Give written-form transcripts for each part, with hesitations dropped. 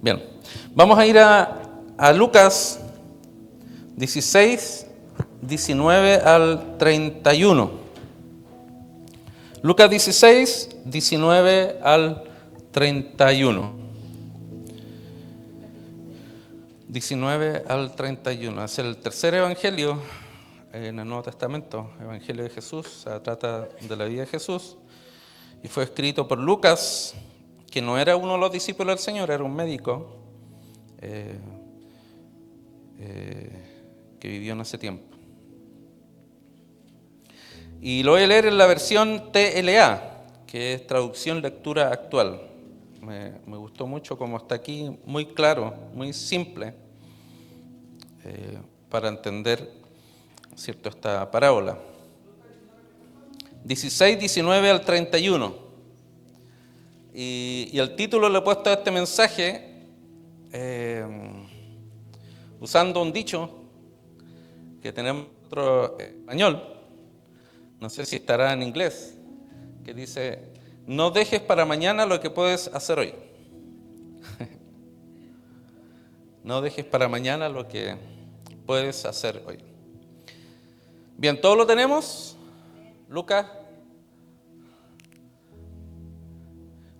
Bien, vamos a ir a Lucas 16, 19 al 31. Lucas 16, 19 al 31. 19 al 31. Es el tercer evangelio en el Nuevo Testamento, Evangelio de Jesús. Se trata de la vida de Jesús y fue escrito por Lucas, que no era uno de los discípulos del Señor, era un médico que vivió en ese tiempo. Y lo voy a leer en la versión TLA, que es traducción lectura actual. Me gustó mucho como está aquí, muy claro, muy simple, para entender, ¿cierto?, esta parábola. 16, 19 al 31. Y el título le he puesto a este mensaje usando un dicho que tenemos otro español, no sé si estará en inglés, que dice: no dejes para mañana lo que puedes hacer hoy. No dejes para mañana lo que puedes hacer hoy. Bien, ¿todo lo tenemos? Lucas,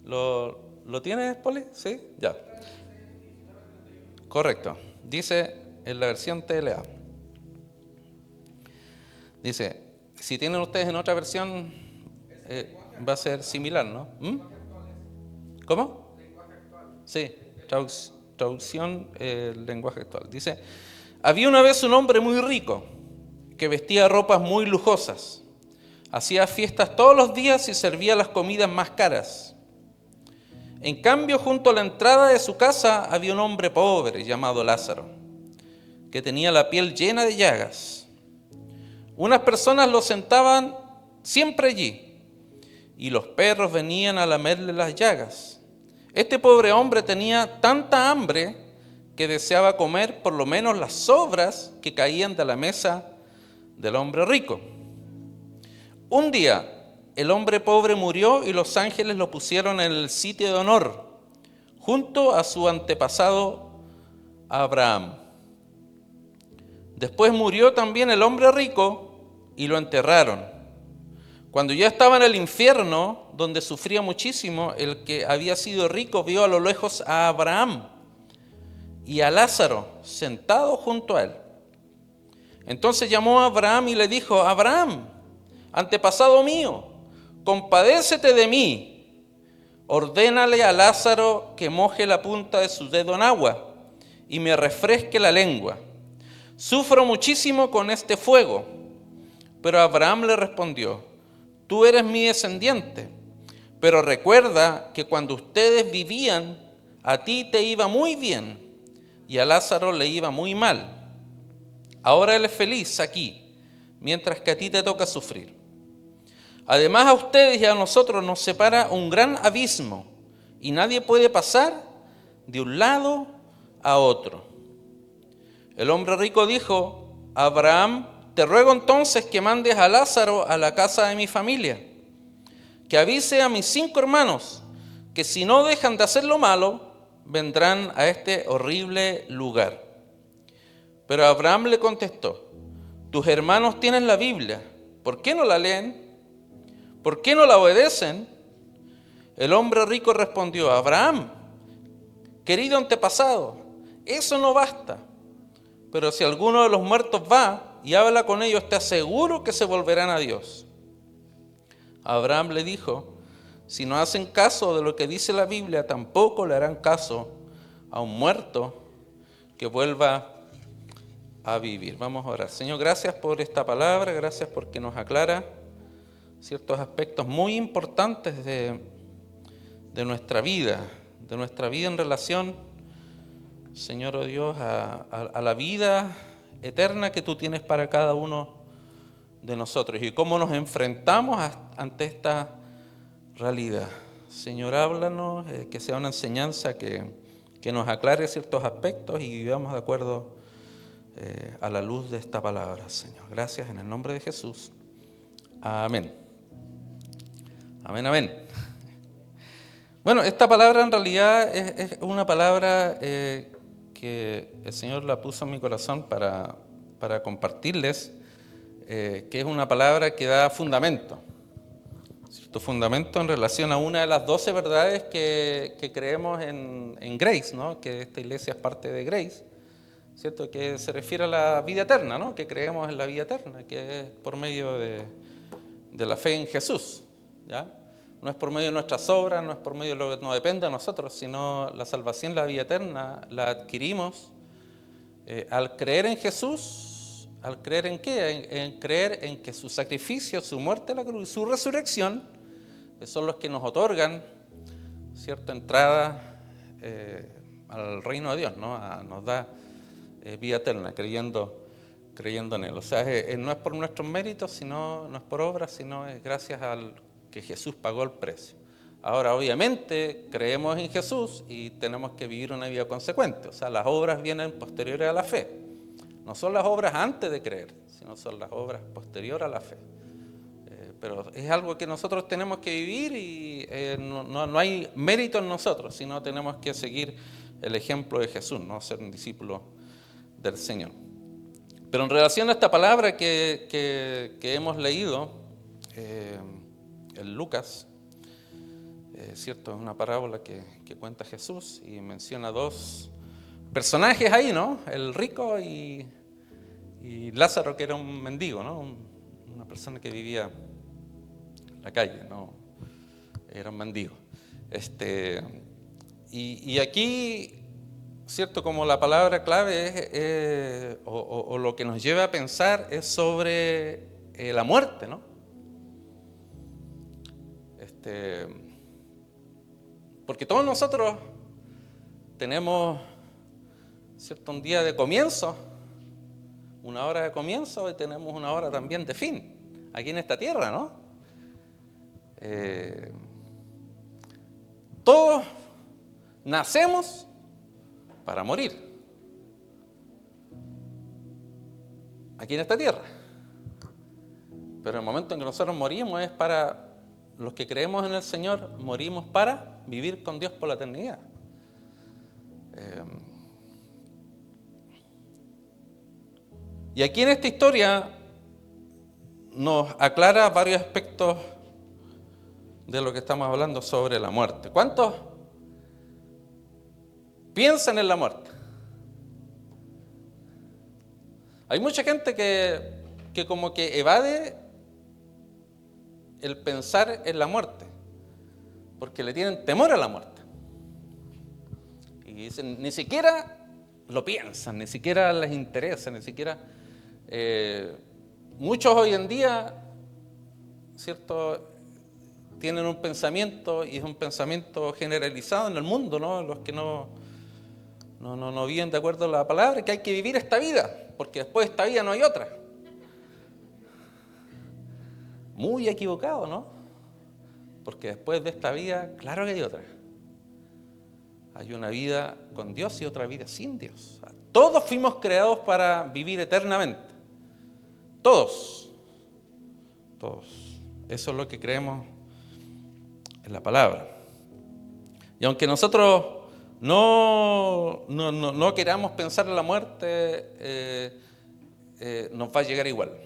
¿lo tienes, Poli? ¿Sí? Ya. Correcto. Dice en la versión TLA. Dice, si tienen ustedes en otra versión, va a ser similar, ¿no? ¿Cómo? Sí, traducción lenguaje actual. Dice, había una vez un hombre muy rico que vestía ropas muy lujosas, hacía fiestas todos los días y servía las comidas más caras. En cambio, junto a la entrada de su casa había un hombre pobre llamado Lázaro, que tenía la piel llena de llagas. Unas personas lo sentaban siempre allí y los perros venían a lamerle las llagas. Este pobre hombre tenía tanta hambre que deseaba comer por lo menos las sobras que caían de la mesa del hombre rico. Un día, el hombre pobre murió y los ángeles lo pusieron en el sitio de honor, junto a su antepasado Abraham. Después murió también el hombre rico y lo enterraron. Cuando ya estaba en el infierno, donde sufría muchísimo, el que había sido rico vio a lo lejos a Abraham y a Lázaro sentado junto a él. Entonces llamó a Abraham y le dijo: Abraham, antepasado mío, compadécete de mí. Ordénale a Lázaro que moje la punta de su dedo en agua y me refresque la lengua. Sufro muchísimo con este fuego. Pero Abraham le respondió: tú eres mi descendiente, pero recuerda que cuando ustedes vivían, a ti te iba muy bien y a Lázaro le iba muy mal. Ahora él es feliz aquí, mientras que a ti te toca sufrir. Además, a ustedes y a nosotros nos separa un gran abismo y nadie puede pasar de un lado a otro. El hombre rico dijo: Abraham, te ruego entonces que mandes a Lázaro a la casa de mi familia, que avise a mis 5 hermanos, que si no dejan de hacer lo malo, vendrán a este horrible lugar. Pero Abraham le contestó: tus hermanos tienen la Biblia, ¿por qué no la leen? ¿Por qué no la obedecen? El hombre rico respondió: Abraham, querido antepasado, eso no basta. Pero si alguno de los muertos va y habla con ellos, te aseguro que se volverán a Dios. Abraham le dijo: si no hacen caso de lo que dice la Biblia, tampoco le harán caso a un muerto que vuelva a vivir. Vamos a orar. Señor, gracias por esta palabra, gracias porque nos aclara ciertos aspectos muy importantes de nuestra vida en relación, Señor, oh Dios, a la vida eterna que tú tienes para cada uno de nosotros y cómo nos enfrentamos ante esta realidad. Señor, háblanos, que sea una enseñanza que nos aclare ciertos aspectos y vivamos de acuerdo a la luz de esta palabra, Señor. Gracias en el nombre de Jesús. Amén. Amén, amén. Bueno, esta palabra en realidad es una palabra que el Señor la puso en mi corazón para compartirles, que es una palabra que da fundamento, ¿cierto? Fundamento en relación a una de las 12 verdades que creemos en Grace, ¿no? Que esta iglesia es parte de Grace, ¿cierto? Que se refiere a la vida eterna, ¿no? Que creemos en la vida eterna, que es por medio de la fe en Jesús, ¿ya? No es por medio de nuestras obras, no es por medio de lo que nos depende de nosotros, sino la salvación, la vida eterna, la adquirimos al creer en Jesús. ¿Al creer en qué? En creer en que su sacrificio, su muerte en la cruz y su resurrección son los que nos otorgan cierta entrada al reino de Dios, ¿no? Nos da vida eterna creyendo en Él. O sea, no es por nuestros méritos, sino, no es por obras, sino es gracias al que Jesús pagó el precio. Ahora, obviamente, creemos en Jesús y tenemos que vivir una vida consecuente. O sea, las obras vienen posteriores a la fe. No son las obras antes de creer, sino son las obras posteriores a la fe. Pero es algo que nosotros tenemos que vivir y no hay mérito en nosotros, sino tenemos que seguir el ejemplo de Jesús, no ser un discípulo del Señor. Pero en relación a esta palabra que hemos leído, en Lucas, ¿cierto? Es una parábola que cuenta Jesús y menciona dos personajes ahí, ¿no? El rico y Lázaro, que era un mendigo, ¿no? Una persona que vivía en la calle, ¿no? Era un mendigo. Y aquí, ¿cierto? Como la palabra clave o lo que nos lleva a pensar es sobre la muerte, ¿no? Porque todos nosotros tenemos, ¿cierto? Un día de comienzo, una hora de comienzo, y tenemos una hora también de fin, aquí en esta tierra, ¿no? Todos nacemos para morir aquí en esta tierra, pero el momento en que nosotros morimos es para los que creemos en el Señor, morimos para vivir con Dios por la eternidad. Y aquí en esta historia nos aclara varios aspectos de lo que estamos hablando sobre la muerte. ¿Cuántos piensan en la muerte? Hay mucha gente que como que evade el pensar en la muerte, porque le tienen temor a la muerte. Y dicen, ni siquiera lo piensan, ni siquiera les interesa, ni siquiera... muchos hoy en día, ¿cierto?, tienen un pensamiento, y es un pensamiento generalizado en el mundo, ¿no? Los que no viven de acuerdo a la palabra, que hay que vivir esta vida, porque después de esta vida no hay otra. Muy equivocado, ¿no? Porque después de esta vida, claro que hay otra. Hay una vida con Dios y otra vida sin Dios. Todos fuimos creados para vivir eternamente. Todos. Eso es lo que creemos en la palabra. Y aunque nosotros no queramos pensar en la muerte, nos va a llegar igual.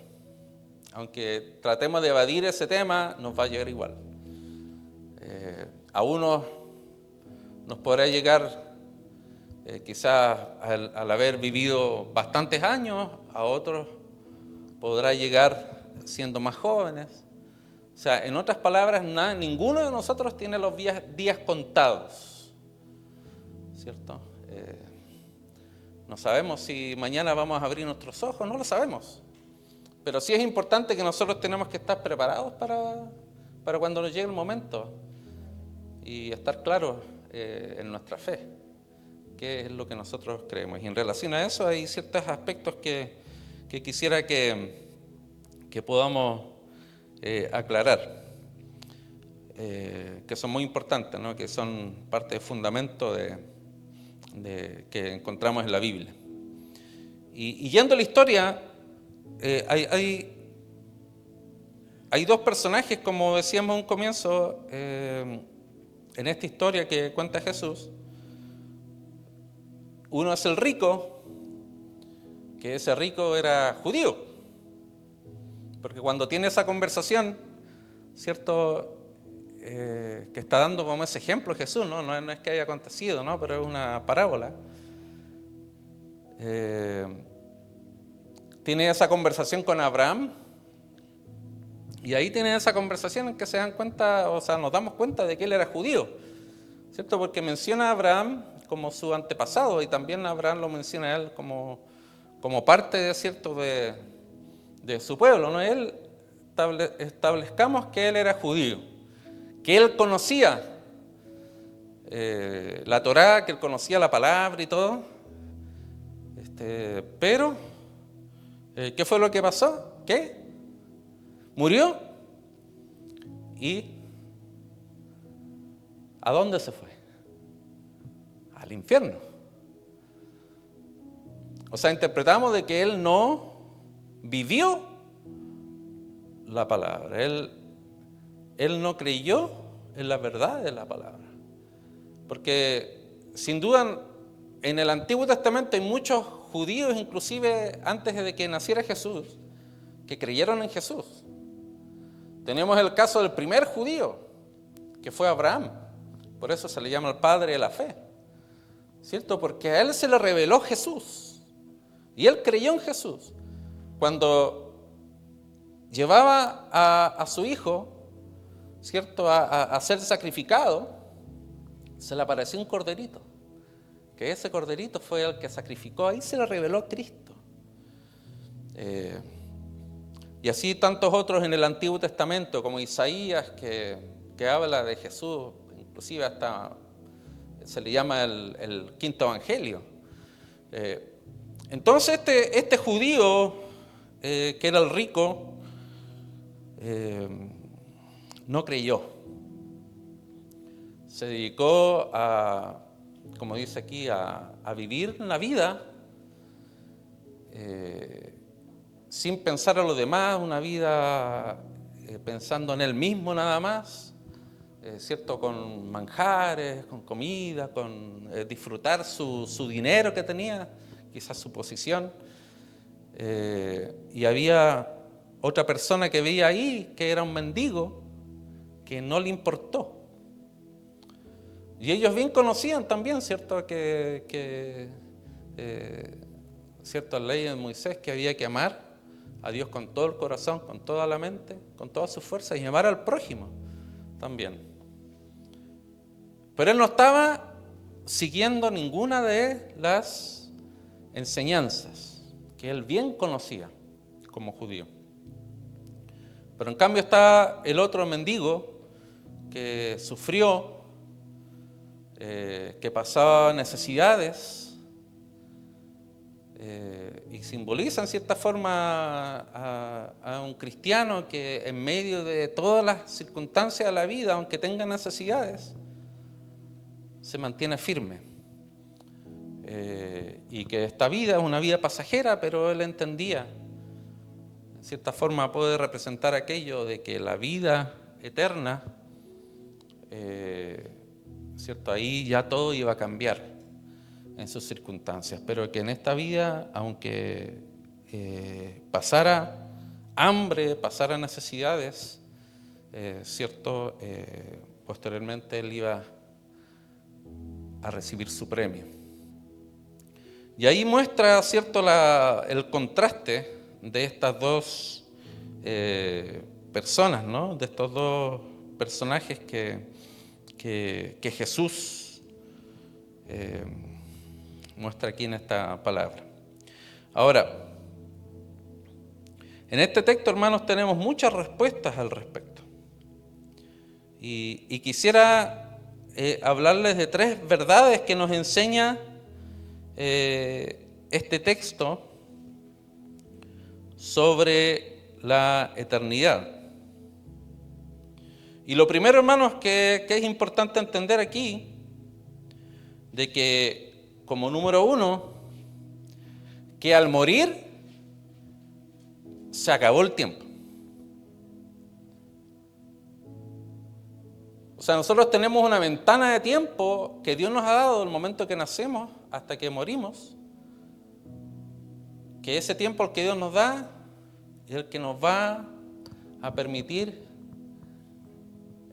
Aunque tratemos de evadir ese tema, nos va a llegar igual. A unos nos podrá llegar quizás al haber vivido bastantes años, a otros podrá llegar siendo más jóvenes. O sea, en otras palabras, ninguno de nosotros tiene los días contados, ¿cierto? No sabemos si mañana vamos a abrir nuestros ojos, no lo sabemos. Pero sí es importante que nosotros tenemos que estar preparados para cuando nos llegue el momento y estar claros en nuestra fe, qué es lo que nosotros creemos. Y en relación a eso hay ciertos aspectos que quisiera que podamos aclarar, que son muy importantes, ¿no? Que son parte del fundamento que encontramos en la Biblia. Y yendo a la historia, hay dos personajes, como decíamos en un comienzo, en esta historia que cuenta Jesús, uno es el rico, que ese rico era judío, porque cuando tiene esa conversación, ¿cierto?, que está dando como ese ejemplo Jesús, no es que haya acontecido, ¿no?, pero es una parábola. Tiene esa conversación con Abraham, y ahí tiene esa conversación en que se dan cuenta, o sea, nos damos cuenta de que él era judío, ¿cierto? Porque menciona a Abraham como su antepasado, y también Abraham lo menciona a él como parte, ¿cierto?, de su pueblo, ¿no? Él establezcamos que él era judío, que él conocía la Torá, que él conocía la palabra y todo, pero ¿qué fue lo que pasó? ¿Qué? Murió. ¿Y a dónde se fue? Al infierno. O sea, interpretamos de que él no vivió la palabra. Él no creyó en la verdad de la palabra. Porque sin duda en el Antiguo Testamento hay muchos judíos, inclusive antes de que naciera Jesús, que creyeron en Jesús. Tenemos el caso del primer judío, que fue Abraham. Por eso se le llama el padre de la fe, ¿cierto? Porque a él se le reveló Jesús. Y él creyó en Jesús. Cuando llevaba a su hijo, ¿cierto?, a ser sacrificado, se le apareció un corderito. Que ese corderito fue el que sacrificó. Ahí se le reveló Cristo. Y así tantos otros en el Antiguo Testamento, como Isaías, que habla de Jesús, inclusive hasta se le llama el quinto evangelio. Entonces este judío, que era el rico, no creyó. Se dedicó a, como dice aquí, a vivir la vida sin pensar a los demás, una vida pensando en él mismo nada más, ¿cierto?, con manjares, con comida, con disfrutar su dinero que tenía, quizás su posición. Y había otra persona que veía ahí, que era un mendigo, que no le importó. Y ellos bien conocían también, ¿cierto?, cierta ley de Moisés, que había que amar a Dios con todo el corazón, con toda la mente, con todas sus fuerzas, y amar al prójimo también. Pero él no estaba siguiendo ninguna de las enseñanzas que él bien conocía como judío. Pero en cambio está el otro mendigo que sufrió, que pasaba necesidades, y simboliza en cierta forma a un cristiano que en medio de todas las circunstancias de la vida, aunque tenga necesidades, se mantiene firme. Y que esta vida es una vida pasajera, pero él entendía, en cierta forma puede representar aquello de que la vida eterna, ¿cierto?, ahí ya todo iba a cambiar en sus circunstancias, pero que en esta vida, aunque pasara hambre, pasara necesidades, ¿cierto?, posteriormente él iba a recibir su premio. Y ahí muestra, ¿cierto?, el contraste de estas dos personas, ¿no?, de estos dos personajes que Jesús muestra aquí en esta palabra. Ahora, en este texto, hermanos, tenemos muchas respuestas al respecto. Y quisiera hablarles de tres verdades que nos enseña este texto sobre la eternidad. Y lo primero, hermanos, que es importante entender aquí, de que como número uno, que al morir se acabó el tiempo. O O sea, nosotros tenemos una ventana de tiempo que Dios nos ha dado del momento que nacemos hasta que morimos, que ese tiempo el que Dios nos da es el que nos va a permitir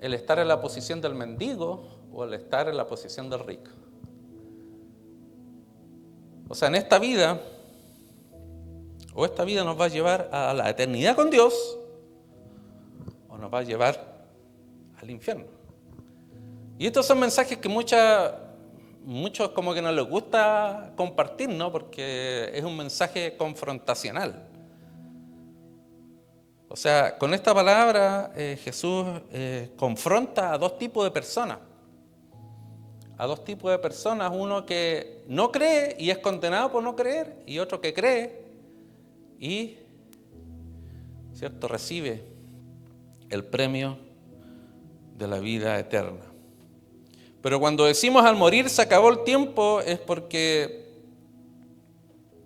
el estar en la posición del mendigo o el estar en la posición del rico. O sea, en esta vida, o esta vida nos va a llevar a la eternidad con Dios, o nos va a llevar al infierno. Y estos son mensajes que muchos como que no les gusta compartir, ¿no? Porque es un mensaje confrontacional. O sea, con esta palabra Jesús confronta a dos tipos de personas. A dos tipos de personas, uno que no cree y es condenado por no creer, y otro que cree y, ¿cierto?, recibe el premio de la vida eterna. Pero cuando decimos al morir se acabó el tiempo, es porque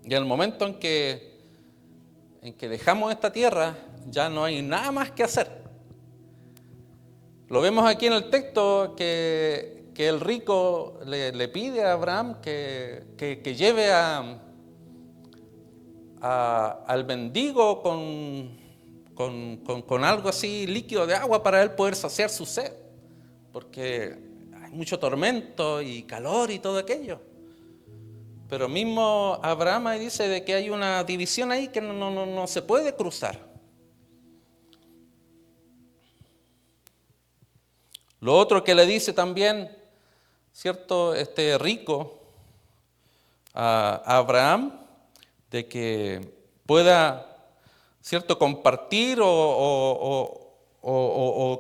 en el momento en que dejamos esta tierra ya no hay nada más que hacer. Lo vemos aquí en el texto que el rico le pide a Abraham que lleve al mendigo con algo así líquido de agua para él poder saciar su sed, porque hay mucho tormento y calor y todo aquello. Pero mismo Abraham ahí dice de que hay una división ahí que no se puede cruzar. Lo otro que le dice también, ¿cierto?, este rico a Abraham, de que pueda, ¿cierto?, compartir o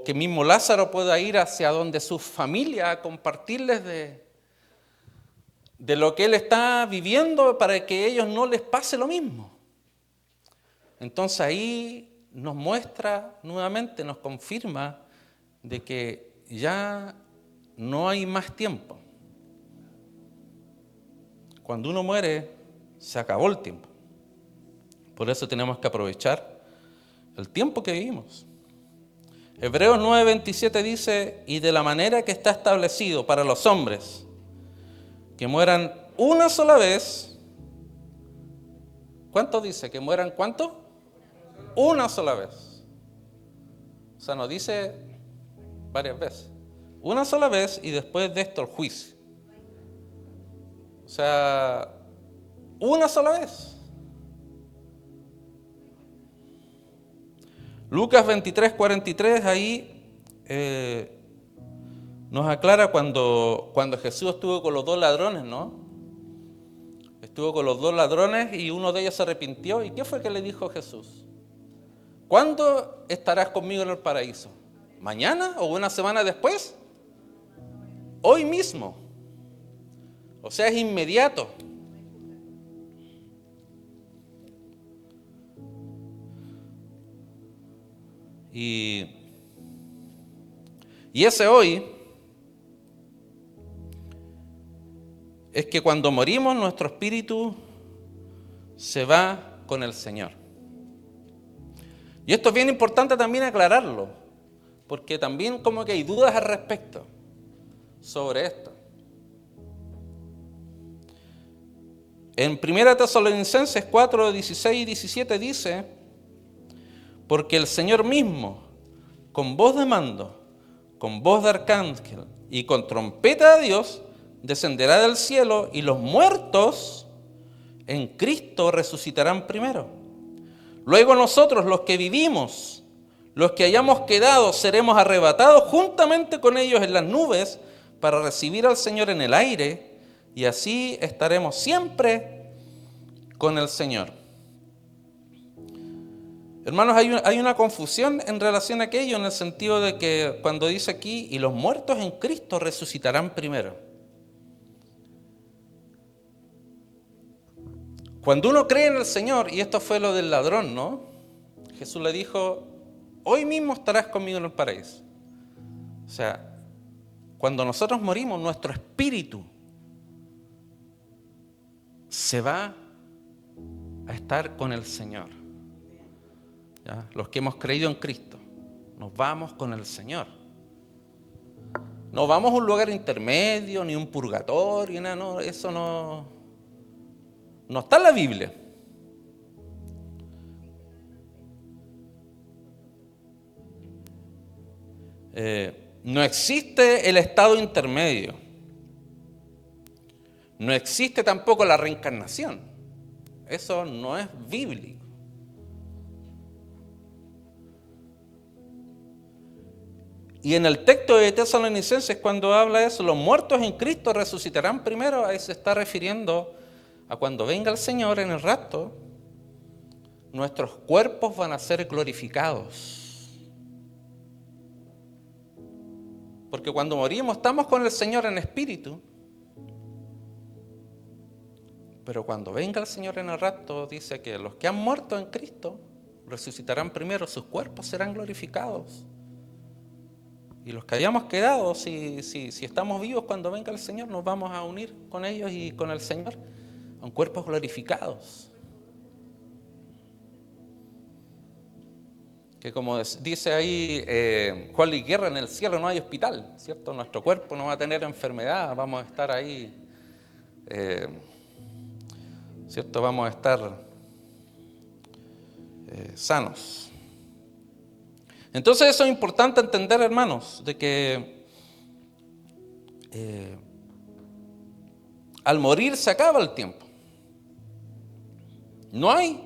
que mismo Lázaro pueda ir hacia donde su familia a compartirles de lo que él está viviendo para que a ellos no les pase lo mismo. Entonces ahí nos muestra nuevamente, nos confirma de que ya no hay más tiempo. Cuando uno muere, se acabó el tiempo. Por eso tenemos que aprovechar el tiempo que vivimos. Hebreos 9:27 dice, y de la manera que está establecido para los hombres, que mueran una sola vez. ¿Cuánto dice? ¿Que mueran cuánto? Una sola vez. O sea, nos dice varias veces. Una sola vez y después de esto el juicio. O sea, una sola vez. Lucas 23:43 ahí nos aclara cuando Jesús estuvo con los dos ladrones, ¿no? Estuvo con los dos ladrones y uno de ellos se arrepintió. ¿Y qué fue que le dijo Jesús? ¿Cuándo estarás conmigo en el paraíso? ¿Mañana o una semana después? Hoy mismo. O sea, es inmediato. Y ese hoy es que cuando morimos nuestro espíritu se va con el Señor. Y esto es bien importante también aclararlo, porque también como que hay dudas al respecto sobre esto. En 1 Tesalonicenses 4:16 y 17 dice, porque el Señor mismo, con voz de mando, con voz de arcángel y con trompeta de Dios, descenderá del cielo y los muertos en Cristo resucitarán primero. Luego nosotros, los que vivimos, los que hayamos quedado, seremos arrebatados juntamente con ellos en las nubes para recibir al Señor en el aire, y así estaremos siempre con el Señor. Hermanos, hay una confusión en relación a aquello, en el sentido de que cuando dice aquí, y los muertos en Cristo resucitarán primero. Cuando uno cree en el Señor, y esto fue lo del ladrón, ¿no? Jesús le dijo, hoy mismo estarás conmigo en el paraíso. O sea, cuando nosotros morimos, nuestro espíritu se va a estar con el Señor. ¿Ya? Los que hemos creído en Cristo, nos vamos con el Señor. No vamos a un lugar intermedio, ni un purgatorio, nada, no, eso no está en la Biblia. No existe el estado intermedio. No existe tampoco la reencarnación. Eso no es bíblico. Y en el texto de Tesalonicenses, cuando habla de eso, los muertos en Cristo resucitarán primero, ahí se está refiriendo a cuando venga el Señor en el rapto, nuestros cuerpos van a ser glorificados. Porque cuando morimos estamos con el Señor en espíritu, pero cuando venga el Señor en el rapto, dice que los que han muerto en Cristo resucitarán primero, sus cuerpos serán glorificados. Y los que hayamos quedado, si estamos vivos cuando venga el Señor, nos vamos a unir con ellos y con el Señor en cuerpos glorificados. Que como dice ahí Juan Luis Guerra, en el cielo no hay hospital, ¿cierto? Nuestro cuerpo no va a tener enfermedad, vamos a estar ahí, ¿cierto? Vamos a estar sanos. Entonces eso es importante entender, hermanos, de que al morir se acaba el tiempo. No hay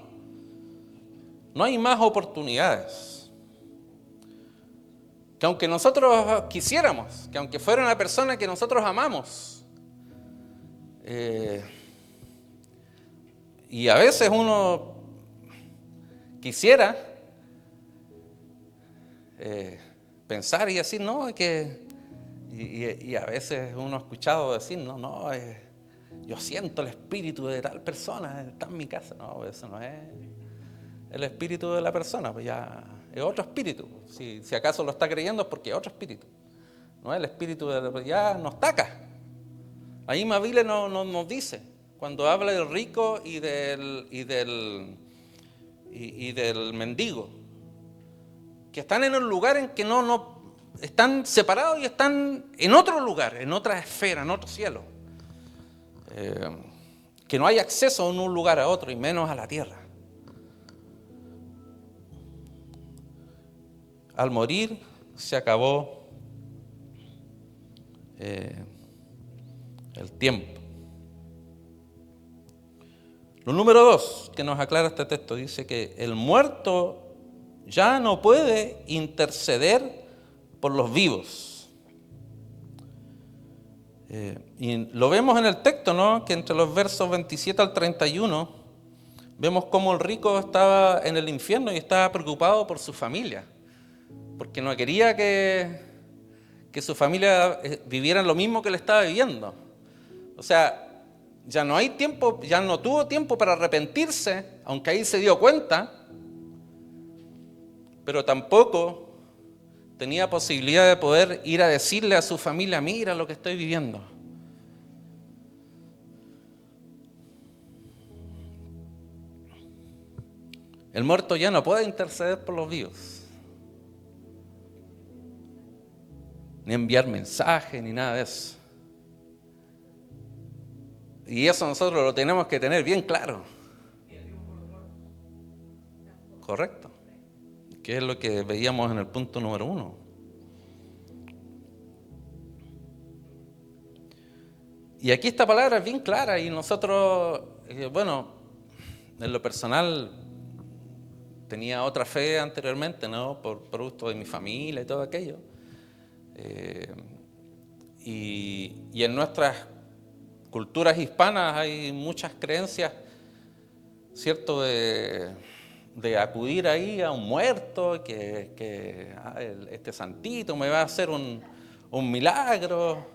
más oportunidades. Que aunque nosotros quisiéramos, que aunque fuera una persona que nosotros amamos, y a veces uno quisiera pensar y decir, no, y a veces uno ha escuchado decir, yo siento el espíritu de tal persona, está en mi casa. No, eso no es el espíritu de la persona, pues ya es otro espíritu. Si acaso lo está creyendo es porque es otro espíritu. No es el espíritu pues ya nos taca. La misma Biblia nos dice, cuando habla del rico y del mendigo, que están en un lugar en que no están separados y están en otro lugar, en otra esfera, en otro cielo. Que no hay acceso en un lugar a otro y menos a la tierra. Al morir se acabó el tiempo. Lo número 2 que nos aclara este texto dice que el muerto ya no puede interceder por los vivos. Y lo vemos en el texto, ¿no? Que entre los versos 27 al 31 vemos cómo el rico estaba en el infierno y estaba preocupado por su familia, porque no quería que su familia viviera lo mismo que él estaba viviendo. O sea, ya no hay tiempo, ya no tuvo tiempo para arrepentirse, aunque ahí se dio cuenta, pero tampoco tenía posibilidad de poder ir a decirle a su familia, mira lo que estoy viviendo. El muerto ya no puede interceder por los vivos, ni enviar mensajes, ni nada de eso. Y eso nosotros lo tenemos que tener bien claro. Correcto. Que es lo que veíamos en el punto número 1. Y aquí esta palabra es bien clara y nosotros, en lo personal tenía otra fe anteriormente, ¿no? Por producto de mi familia y todo aquello. Y en nuestras culturas hispanas hay muchas creencias, ¿cierto? De acudir ahí a un muerto, que este santito me va a hacer un milagro.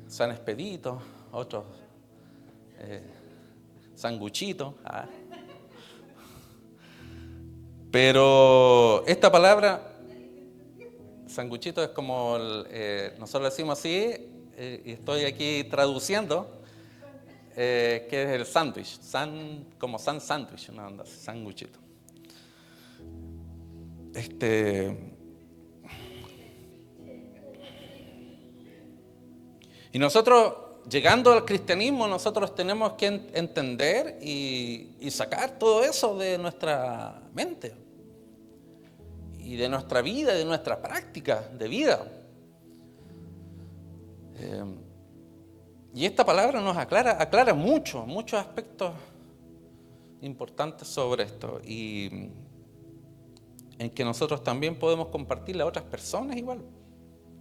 San Expedito, otros sanguchito. Pero esta palabra, sanguchito, es como, nosotros decimos así, y estoy aquí traduciendo, que es el sándwich, como San Sándwich, una onda, sanguchito. Y nosotros, llegando al cristianismo, nosotros tenemos que entender y sacar todo eso de nuestra mente y de nuestra vida, de nuestra práctica de vida. Y esta palabra nos aclara muchos aspectos importantes sobre esto, y en que nosotros también podemos compartirle a otras personas igual,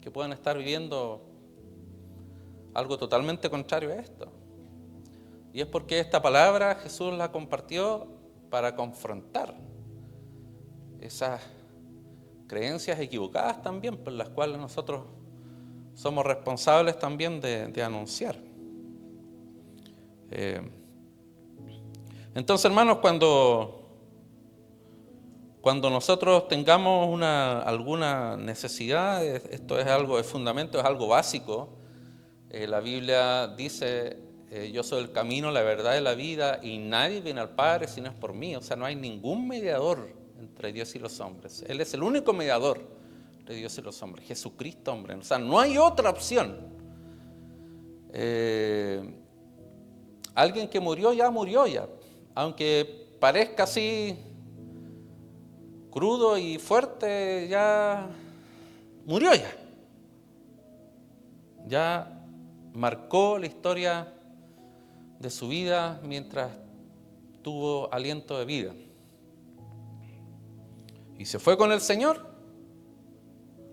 que puedan estar viviendo algo totalmente contrario a esto. Y es porque esta palabra Jesús la compartió para confrontar esas creencias equivocadas también, por las cuales nosotros somos responsables también de anunciar. Entonces, hermanos, cuando nosotros tengamos alguna necesidad, esto es fundamento, es algo básico. La Biblia dice, yo soy el camino, la verdad y la vida, y nadie viene al Padre si no es por mí. O sea, no hay ningún mediador entre Dios y los hombres. Él es el único mediador de Dios y los hombres, Jesucristo, hombre. O sea, no hay otra opción. Alguien que murió ya, aunque parezca así crudo y fuerte, ya murió ya. Ya marcó la historia de su vida mientras tuvo aliento de vida. ¿Y se fue con el Señor?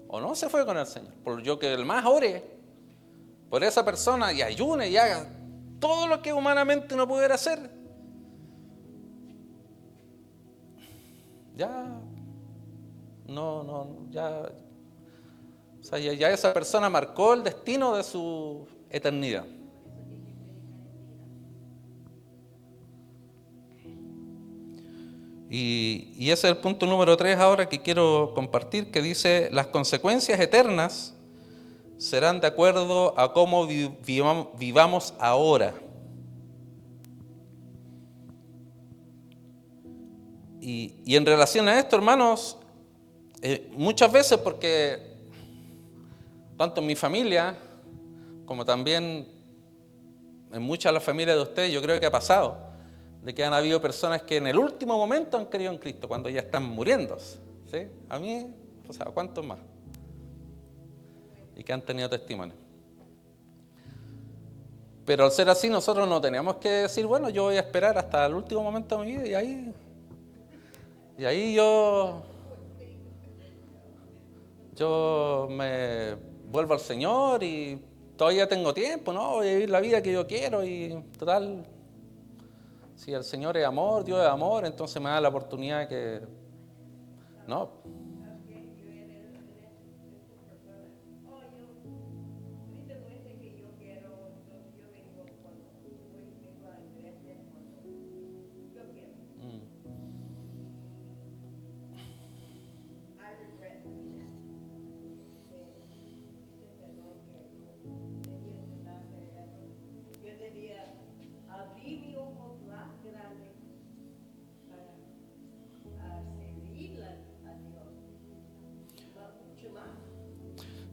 ¿O no se fue con el Señor? Por yo que el más ore por esa persona y ayune y haga todo lo que humanamente no pudiera hacer, ya o sea, ya esa persona marcó el destino de su eternidad. Y ese es el punto número 3 ahora que quiero compartir, que dice: las consecuencias eternas serán de acuerdo a cómo vivamos ahora. Y en relación a esto, hermanos, muchas veces, porque tanto en mi familia como también en muchas de las familias de ustedes, yo creo que ha pasado, de que han habido personas que en el último momento han creído en Cristo, cuando ya están muriendo, ¿sí? A mí, o sea, ¿cuántos más? Y que han tenido testimonio. Pero al ser así, nosotros no tenemos que decir, bueno, yo voy a esperar hasta el último momento de mi vida y ahí yo me vuelvo al Señor y todavía tengo tiempo, ¿no? Voy a vivir la vida que yo quiero y total, si el Señor es amor, Dios es amor, entonces me da la oportunidad que... No.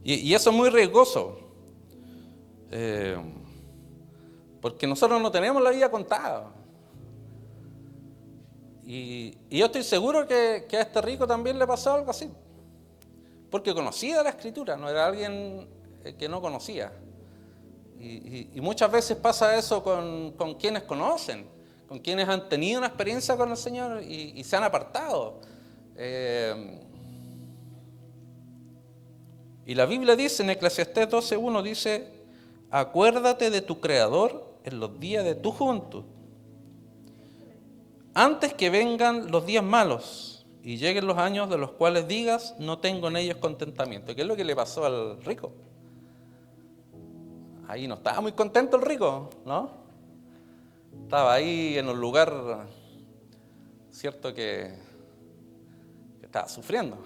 Y eso es muy riesgoso, porque nosotros no tenemos la vida contada. Y yo estoy seguro que a este rico también le pasó algo así, porque conocía la Escritura, no era alguien que no conocía. Y muchas veces pasa eso con quienes conocen, con quienes han tenido una experiencia con el Señor y se han apartado. Y la Biblia dice en Eclesiastés 12:1, dice: acuérdate de tu Creador en los días de tu juventud, antes que vengan los días malos y lleguen los años de los cuales digas, no tengo en ellos contentamiento. ¿Qué es lo que le pasó al rico? Ahí no estaba muy contento el rico, ¿no? Estaba ahí en un lugar, cierto, que estaba sufriendo.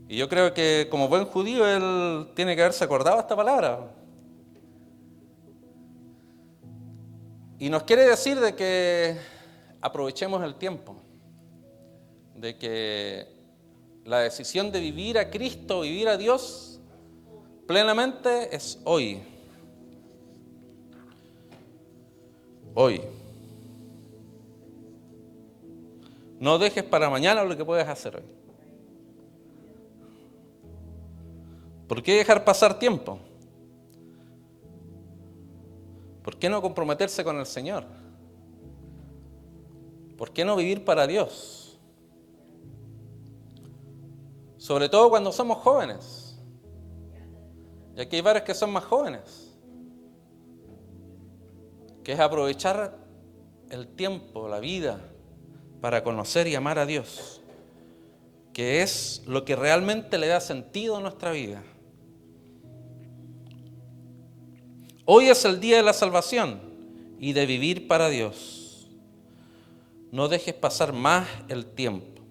Y yo creo que como buen judío él tiene que haberse acordado de esta palabra. Y nos quiere decir de que aprovechemos el tiempo, de que la decisión de vivir a Cristo, vivir a Dios, plenamente es hoy. Hoy. No dejes para mañana lo que puedes hacer hoy. ¿Por qué dejar pasar tiempo? ¿Por qué no comprometerse con el Señor? ¿Por qué no vivir para Dios? Sobre todo cuando somos jóvenes. Y aquí hay varios que son más jóvenes. Que es aprovechar el tiempo, la vida, para conocer y amar a Dios. Que es lo que realmente le da sentido a nuestra vida. Hoy es el día de la salvación y de vivir para Dios. No dejes pasar más el tiempo.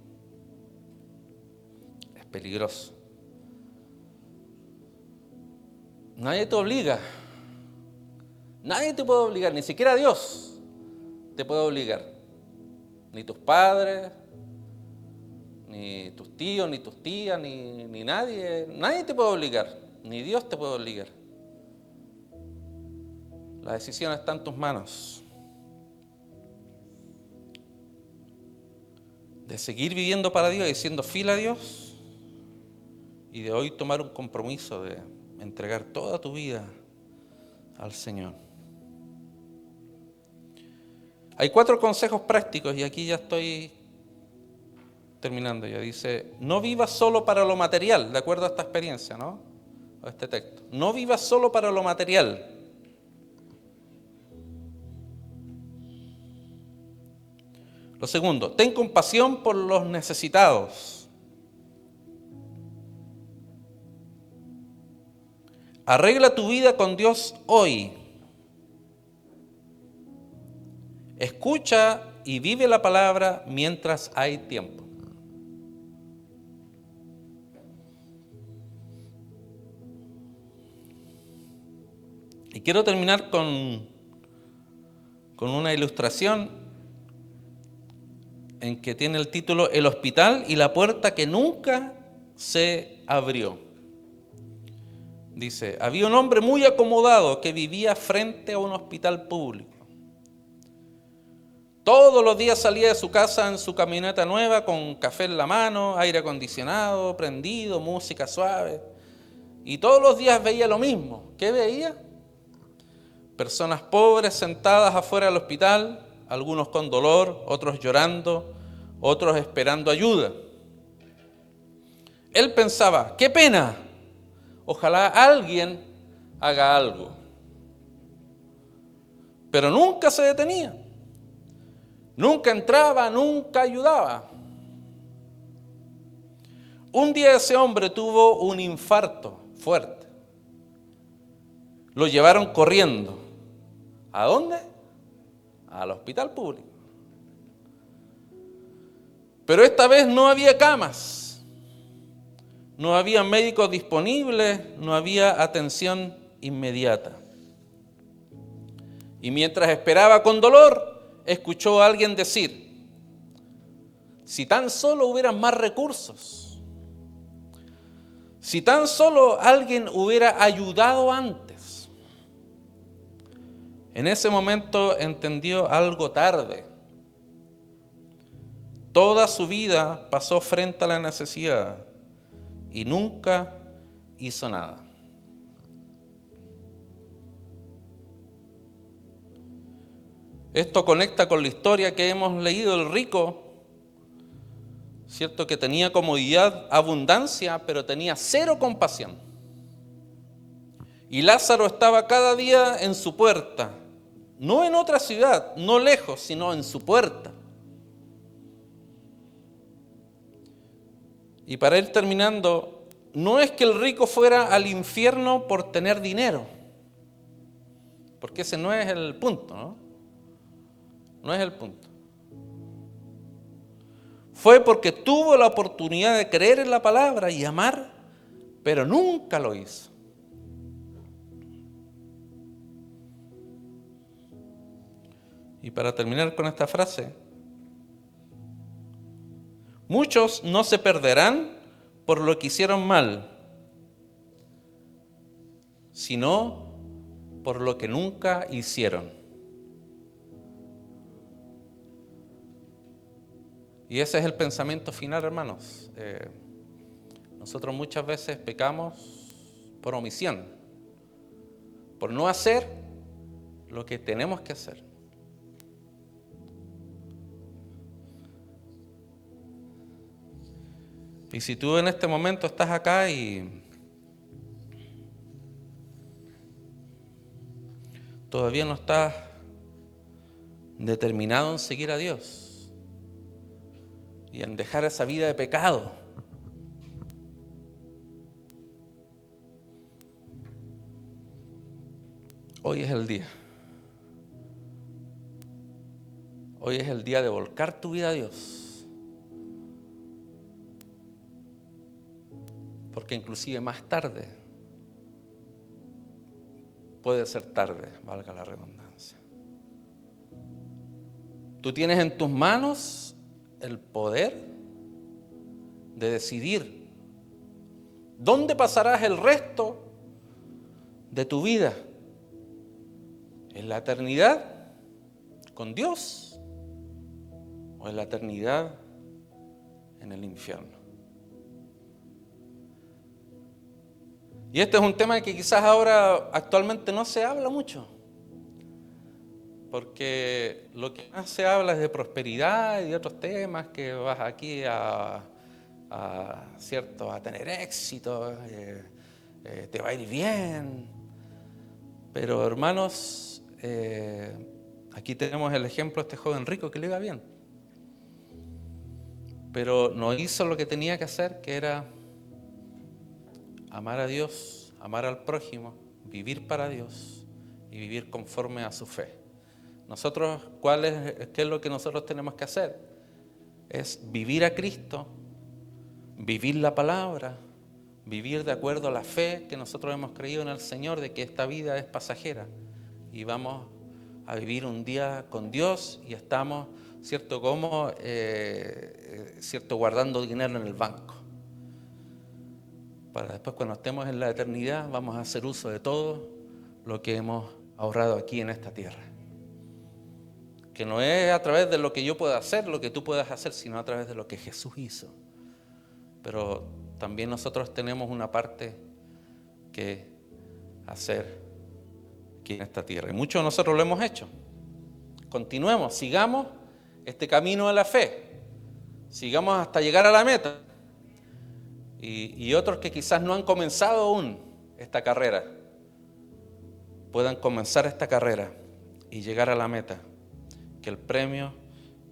Es peligroso. Nadie te obliga. Nadie te puede obligar, ni siquiera Dios te puede obligar. Ni tus padres, ni tus tíos, ni tus tías, ni nadie. Nadie te puede obligar, ni Dios te puede obligar. La decisión está en tus manos. De seguir viviendo para Dios y siendo fiel a Dios. Y de hoy tomar un compromiso de entregar toda tu vida al Señor. Hay 4 consejos prácticos y aquí ya estoy terminando. Ya dice, no vivas solo para lo material, de acuerdo a esta experiencia, ¿no? A este texto. No vivas solo para lo material. Lo segundo, ten compasión por los necesitados. Arregla tu vida con Dios hoy. Escucha y vive la palabra mientras hay tiempo. Y quiero terminar con una ilustración en que tiene el título El hospital y la puerta que nunca se abrió. Dice, había un hombre muy acomodado que vivía frente a un hospital público. Todos los días salía de su casa en su camioneta nueva con café en la mano, aire acondicionado, prendido, música suave. Y todos los días veía lo mismo. ¿Qué veía? Personas pobres sentadas afuera del hospital, algunos con dolor, otros llorando, otros esperando ayuda. Él pensaba, qué pena, ojalá alguien haga algo. Pero nunca se detenía, nunca entraba, nunca ayudaba. Un día ese hombre tuvo un infarto fuerte. Lo llevaron corriendo. ¿A dónde? Al hospital público. Pero esta vez no había camas, no había médicos disponibles, no había atención inmediata. Y mientras esperaba con dolor, escuchó a alguien decir, si tan solo hubieran más recursos, si tan solo alguien hubiera ayudado antes. En ese momento entendió algo tarde. Toda su vida pasó frente a la necesidad y nunca hizo nada. Esto conecta con la historia que hemos leído del rico, cierto que tenía comodidad, abundancia, pero tenía cero compasión. Y Lázaro estaba cada día en su puerta, no en otra ciudad, no lejos, sino en su puerta. Y para ir terminando, no es que el rico fuera al infierno por tener dinero, porque ese no es el punto, ¿no? No es el punto. Fue porque tuvo la oportunidad de creer en la palabra y amar, pero nunca lo hizo. Y para terminar con esta frase, muchos no se perderán por lo que hicieron mal, sino por lo que nunca hicieron. Y ese es el pensamiento final, hermanos. Nosotros muchas veces pecamos por omisión, por no hacer lo que tenemos que hacer. Y si tú en este momento estás acá y todavía no estás determinado en seguir a Dios y en dejar esa vida de pecado, hoy es el día. Hoy es el día de volcar tu vida a Dios. Porque inclusive más tarde puede ser tarde, valga la redundancia. Tú tienes en tus manos el poder de decidir dónde pasarás el resto de tu vida. ¿En la eternidad con Dios o en la eternidad en el infierno? Y este es un tema que quizás ahora actualmente no se habla mucho, porque lo que más se habla es de prosperidad y de otros temas, que vas aquí a tener éxito, te va a ir bien. Pero hermanos, aquí tenemos el ejemplo de este joven rico que le iba bien, pero no hizo lo que tenía que hacer, que era amar a Dios, amar al prójimo, vivir para Dios y vivir conforme a su fe. Nosotros, ¿qué es lo que nosotros tenemos que hacer? Es vivir a Cristo, vivir la palabra, vivir de acuerdo a la fe que nosotros hemos creído en el Señor, de que esta vida es pasajera y vamos a vivir un día con Dios y estamos, guardando dinero en el banco. Para después, cuando estemos en la eternidad, vamos a hacer uso de todo lo que hemos ahorrado aquí en esta tierra. Que no es a través de lo que yo pueda hacer, lo que tú puedas hacer, sino a través de lo que Jesús hizo. Pero también nosotros tenemos una parte que hacer aquí en esta tierra. Y muchos de nosotros lo hemos hecho. Continuemos, sigamos este camino de la fe. Sigamos hasta llegar a la meta. Y otros que quizás no han comenzado aún esta carrera, puedan comenzar esta carrera y llegar a la meta, que el premio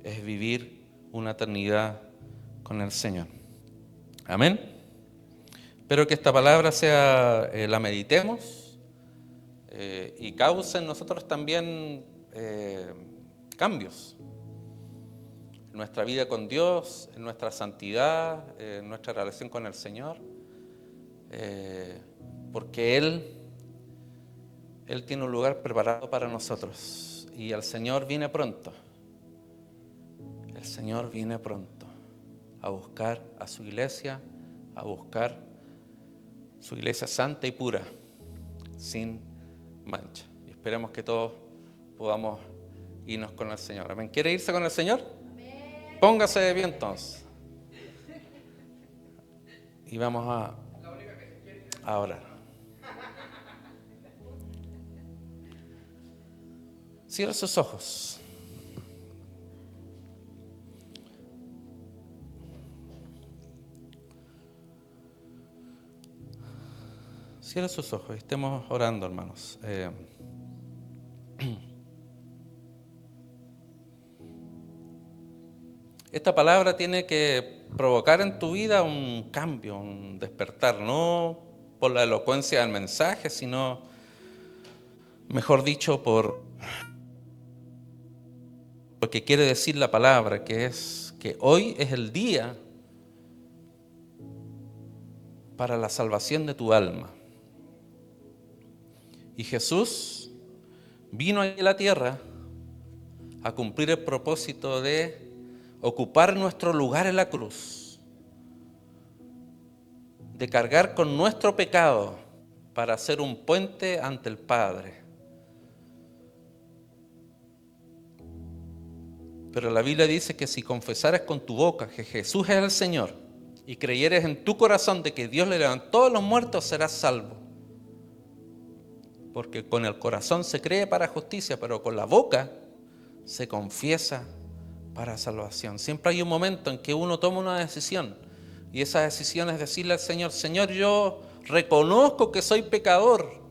es vivir una eternidad con el Señor. Amén. Espero que esta palabra la meditemos y cause en nosotros también cambios. En nuestra vida con Dios, en nuestra santidad, en nuestra relación con el Señor, porque Él tiene un lugar preparado para nosotros y el Señor viene pronto. El Señor viene pronto a buscar a su iglesia, a buscar su iglesia santa y pura, sin mancha. Y esperemos que todos podamos irnos con el Señor. ¿Amén? ¿Quiere irse con el Señor? Póngase de pie entonces. Y vamos a orar. Cierra sus ojos. Cierra sus ojos y estemos orando, hermanos. Esta palabra tiene que provocar en tu vida un cambio, un despertar, no por la elocuencia del mensaje, sino, mejor dicho, por lo que quiere decir la palabra, que es que hoy es el día para la salvación de tu alma. Y Jesús vino a la tierra a cumplir el propósito de ocupar nuestro lugar en la cruz, de cargar con nuestro pecado para ser un puente ante el Padre. Pero la Biblia dice que si confesares con tu boca que Jesús es el Señor y creyeres en tu corazón de que Dios le levantó a los muertos, serás salvo. Porque con el corazón se cree para justicia, pero con la boca se confiesa para salvación. Siempre hay un momento en que uno toma una decisión, y esa decisión es decirle al Señor: Señor, yo reconozco que soy pecador,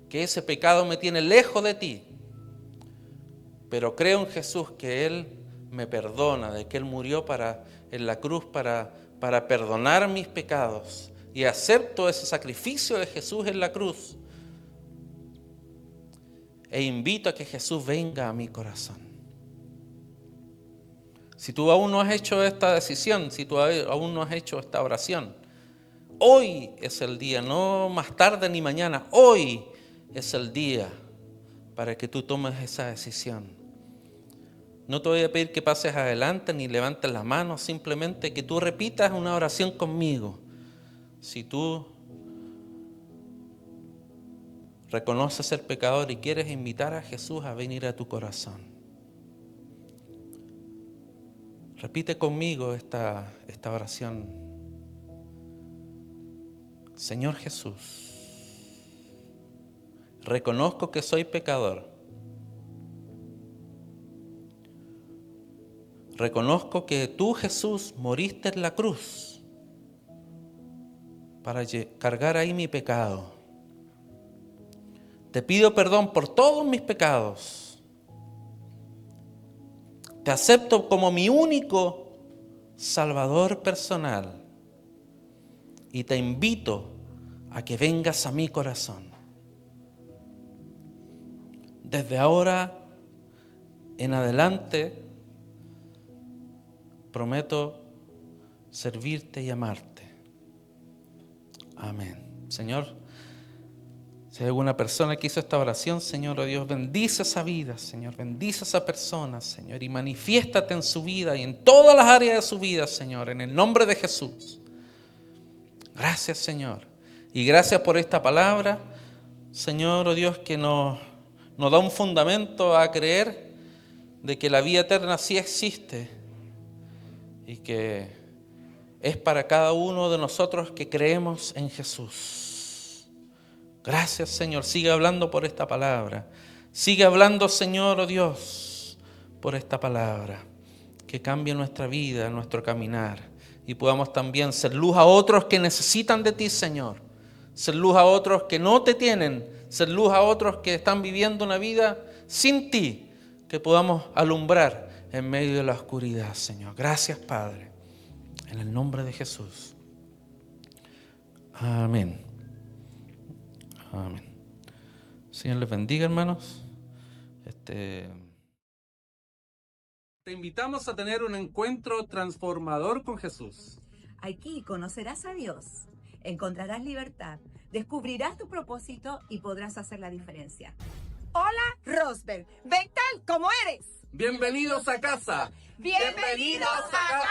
que ese pecado me tiene lejos de ti, pero creo en Jesús que Él me perdona, de que Él murió en la cruz para perdonar mis pecados, y acepto ese sacrificio de Jesús en la cruz, e invito a que Jesús venga a mi corazón. Si tú aún no has hecho esta decisión, si tú aún no has hecho esta oración, hoy es el día, no más tarde ni mañana, hoy es el día para que tú tomes esa decisión. No te voy a pedir que pases adelante ni levantes las manos, simplemente que tú repitas una oración conmigo. Si tú reconoces ser pecador y quieres invitar a Jesús a venir a tu corazón, repite conmigo esta oración. Señor Jesús, reconozco que soy pecador. Reconozco que tú, Jesús, moriste en la cruz para cargar ahí mi pecado. Te pido perdón por todos mis pecados. Te acepto como mi único Salvador personal y te invito a que vengas a mi corazón. Desde ahora en adelante prometo servirte y amarte. Amén. Señor, si hay alguna persona que hizo esta oración, Señor, oh Dios, bendice esa vida, Señor, bendice a esa persona, Señor, y manifiéstate en su vida y en todas las áreas de su vida, Señor, en el nombre de Jesús. Gracias, Señor, y gracias por esta palabra, Señor, oh Dios, que nos da un fundamento a creer de que la vida eterna sí existe y que es para cada uno de nosotros que creemos en Jesús. Gracias, Señor. Sigue hablando por esta palabra. Sigue hablando, Señor, oh Dios, por esta palabra. Que cambie nuestra vida, nuestro caminar. Y podamos también ser luz a otros que necesitan de ti, Señor. Ser luz a otros que no te tienen. Ser luz a otros que están viviendo una vida sin ti. Que podamos alumbrar en medio de la oscuridad, Señor. Gracias, Padre. En el nombre de Jesús. Amén. Amén. Señor les bendiga, hermanos. Te invitamos a tener un encuentro transformador con Jesús. Aquí conocerás a Dios, encontrarás libertad, descubrirás tu propósito y podrás hacer la diferencia. Hola, Rosberg. Ven tal como eres. Bienvenidos a casa. Bienvenidos a casa.